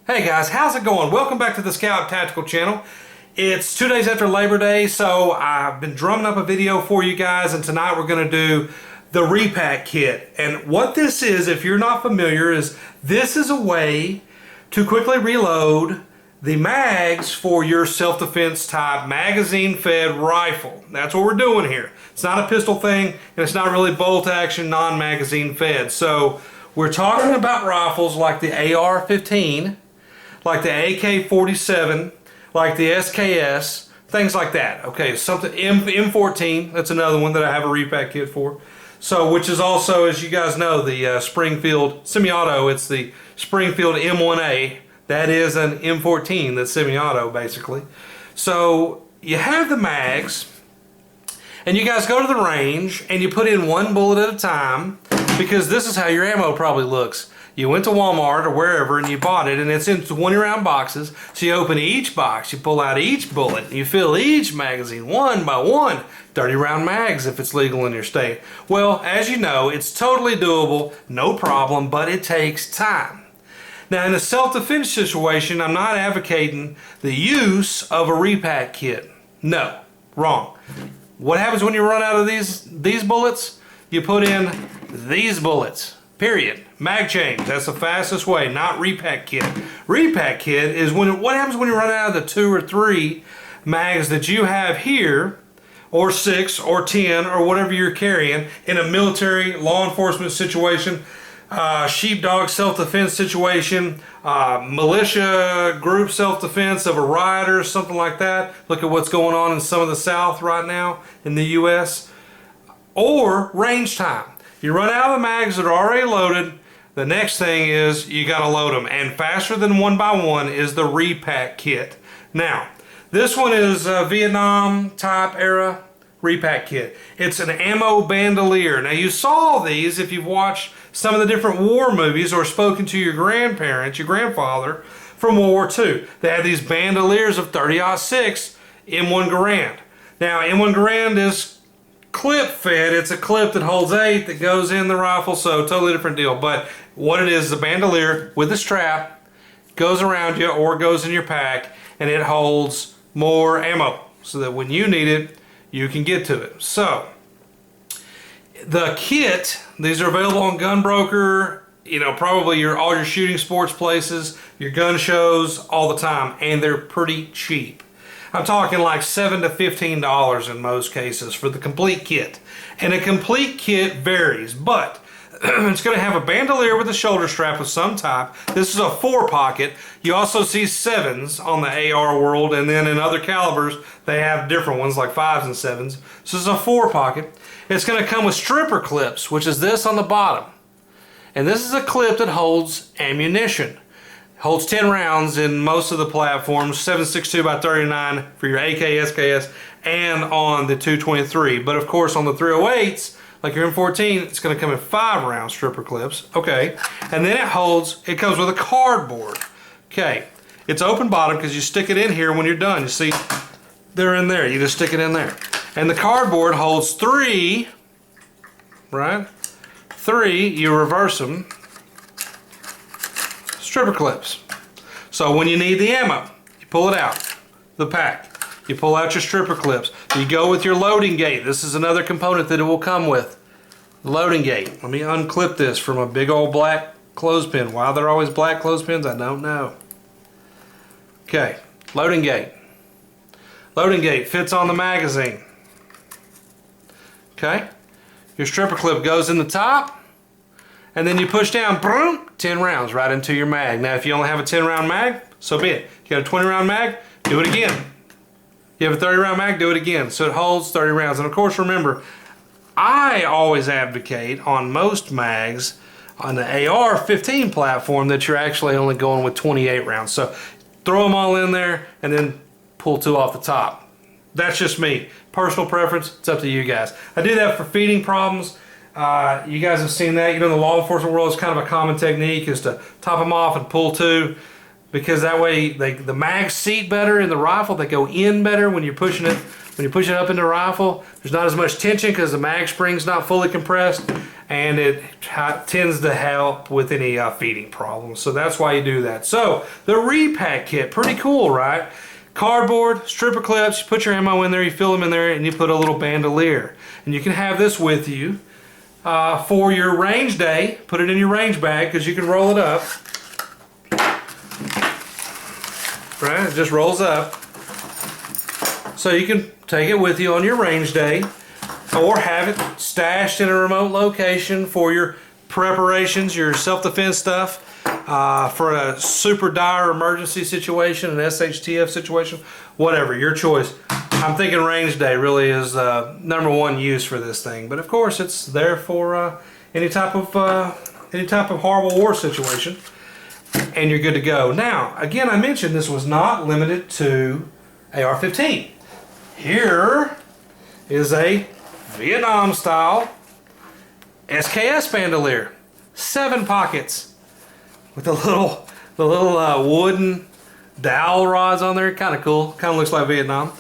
Hey guys, how's it going? Welcome back to the Scout Tactical channel. It's 2 days after Labor Day, so I've been drumming up a video for you guys, and tonight we're going to do the Repack Kit. And what this is, if you're not familiar, is this is a way to quickly reload the mags for your self-defense type magazine-fed rifle. That's what we're doing here. It's not a pistol thing, and it's not really bolt action, non-magazine fed. So we're talking about rifles like the AR15, like the AK-47, like the Sks, things like that. Okay, something M14, that's another one that I have a repack kit for. So, which is also, as you guys know, the Springfield semi-auto. It's the Springfield M1A. That is an M14 that's semi-auto, basically. So you have the mags, and you guys go to the range and you put in one bullet at a time, because this is how your ammo probably looks. You went to Walmart or wherever and you bought it, and it's in 20 round boxes. So you open each box, you pull out each bullet, you fill each magazine one by one. 30 round mags if it's legal in your state. Well, as you know, it's totally doable, no problem, but it takes time. Now, in a self-defense situation, I'm not advocating the use of a repack kit. No, wrong. What happens when you run out of these bullets? You put in these bullets. Period. Mag change. That's the fastest way, not repack kit. Repack kit is what happens when you run out of the 2 or 3 mags that you have here, or 6 or 10 or whatever you're carrying in a military, law enforcement situation, sheepdog self-defense situation, militia group self-defense of a riot or something like that. Look at what's going on in some of the South right now in the U.S. Or range time. You run out of the mags that are already loaded. The next thing is you got to load them, and faster than one by one is the repack kit. Now, this one is a Vietnam type era repack kit. It's an ammo bandolier. Now, you saw these if you've watched some of the different war movies or spoken to your grandparents, your grandfather from World War II. They had these bandoliers of 30-06 M1 Garand. Now, M1 Garand is clip fed. It's a clip that holds 8 that goes in the rifle, so totally different deal. But what it is a bandolier with a strap, goes around you or goes in your pack, and it holds more ammo so that when you need it, you can get to it. So the kit, these are available on Gunbroker, probably all your shooting sports places, your gun shows, all the time, and they're pretty cheap. I'm talking like $7 to $15 in most cases for the complete kit. And a complete kit varies, but it's going to have a bandolier with a shoulder strap of some type. This is a 4-pocket. You also see 7s on the AR world, and then in other calibers they have different ones like 5s and 7s. So this is a 4-pocket. It's going to come with stripper clips, which is this on the bottom. And this is a clip that holds ammunition. Holds 10 rounds in most of the platforms, 7.62 by 39 for your AK, Sks, and on the 223. But of course on the 308s, like your M14, it's going to come in 5 round stripper clips. Okay, and then it comes with a cardboard. Okay, it's open bottom because you stick it in here when you're done. You see, they're in there. You just stick it in there. And the cardboard holds 3, right? 3, you reverse them, stripper clips. So when you need the ammo, you pull it out, the pack. You pull out your stripper clips. You go with your loading gate. This is another component that it will come with. The loading gate. Let me unclip this from a big old black clothespin. Why they're always black clothespins, I don't know. Okay, loading gate. Loading gate fits on the magazine. Okay, your stripper clip goes in the top, and then you push down, boom, 10 rounds right into your mag. Now, if you only have a 10 round mag, so be it. You got a 20 round mag, do it again. You have a 30 round mag, do it again. So it holds 30 rounds. And of course, remember, I always advocate on most mags on the AR15 platform that you're actually only going with 28 rounds. So throw them all in there and then pull 2 off the top. That's just me. Personal preference, it's up to you guys. I do that for feeding problems. You guys have seen that. In the law enforcement world, it's kind of a common technique is to top them off and pull 2, because that way the mags seat better in the rifle. They go in better when you're pushing it. When you push it up in the rifle, there's not as much tension because the mag spring's not fully compressed, and it tends to help with any feeding problems. So that's why you do that. So the Repack Kit, pretty cool, right? Cardboard, stripper clips, you put your ammo in there, you fill them in there, and you put a little bandolier. And you can have this with you for your range day. Put it in your range bag because you can roll it up. Right, it just rolls up. So you can take it with you on your range day, or have it stashed in a remote location for your preparations, your self-defense stuff, for a super dire emergency situation, an SHTF situation, whatever, your choice. I'm thinking range day really is #1 use for this thing, but of course it's there for any type of horrible war situation, and you're good to go. Now, again, I mentioned this was not limited to AR-15. Here is a Vietnam style SKS bandolier, 7 pockets with the little wooden dowel rods on there. Kind of cool, kind of looks like Vietnam.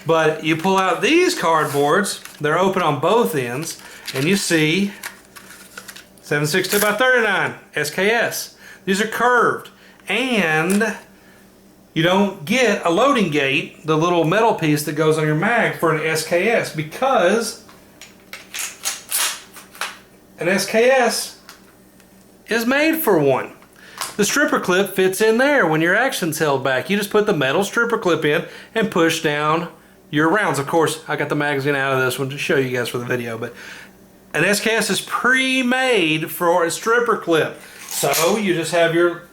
But you pull out these cardboards, they're open on both ends, and you see 7.62x39 SKS. These are curved, and you don't get a loading gate, the little metal piece that goes on your mag, for an SKS, because an SKS is made for one. The stripper clip fits in there when your action's held back. You just put the metal stripper clip in and push down your rounds. Of course, I got the magazine out of this one to show you guys for the video, but an SKS is pre-made for a stripper clip. So you just have your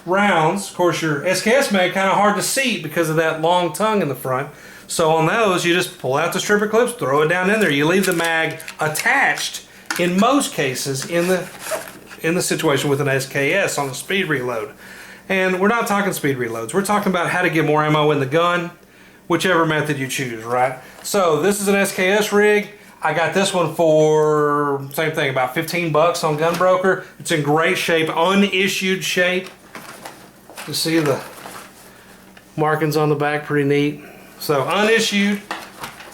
rounds. Of course, your SKS mag kind of hard to seat because of that long tongue in the front. So on those, you just pull out the stripper clips, throw it down in there. You leave the mag attached in most cases in the situation with an SKS on the speed reload. And we're not talking speed reloads. We're talking about how to get more ammo in the gun, whichever method you choose, right? So this is an Sks Rig. I got this one for, same thing, about 15 bucks on Gunbroker. It's in great shape, unissued shape. You see the markings on the back, pretty neat. So unissued,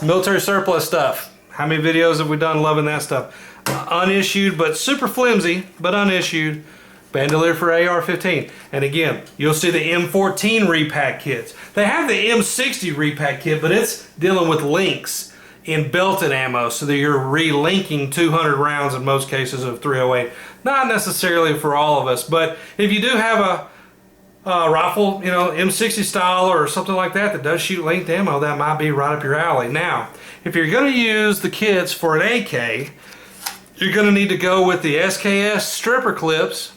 military surplus stuff. How many videos have we done loving that stuff? Unissued, but super flimsy, but unissued bandolier for AR-15. And again, you'll see the M14 repack kits. They have the M60 repack kit, but it's dealing with links in belted ammo, so that you're relinking 200 rounds in most cases of 308. Not necessarily for all of us, but if you do have a rifle, you know, M60 style or something like that that does shoot linked ammo, that might be right up your alley. Now, if you're going to use the kits for an AK, you're going to need to go with the Sks Stripper Clips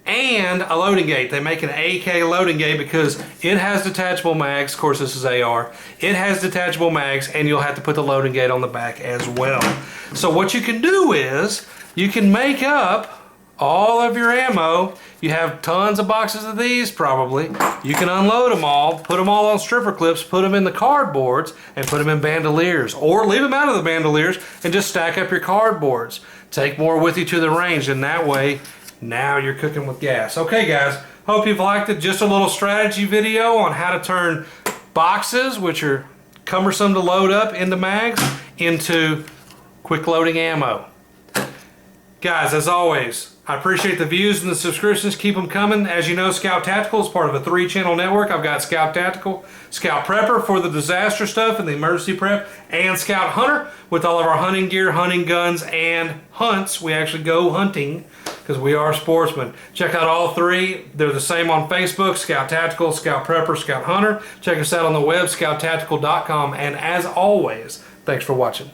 and a loading gate. They make an AK loading gate because it has detachable mags. Of course, this is AR. It has detachable mags, and you'll have to put the loading gate on the back as well. So what you can do is you can make up all of your ammo. You have tons of boxes of these probably. You can unload them all, put them all on stripper clips, put them in the cardboards, and put them in bandoliers. Or leave them out of the bandoliers and just stack up your cardboards. Take more with you to the range, and that way, now you're cooking with gas. Okay guys, hope you've liked it. Just a little strategy video on how to turn boxes, which are cumbersome to load up into mags, into quick loading ammo. Guys, as always, I appreciate the views and the subscriptions. Keep them coming. As you know, Scout Tactical is part of a 3-channel network. I've got Scout Tactical, Scout Prepper for the disaster stuff and the emergency prep, and Scout Hunter with all of our hunting gear, hunting guns, and hunts. We actually go hunting because we are sportsmen. Check out all 3. They're the same on Facebook, Scout Tactical, Scout Prepper, Scout Hunter. Check us out on the web, scouttactical.com. And as always, thanks for watching.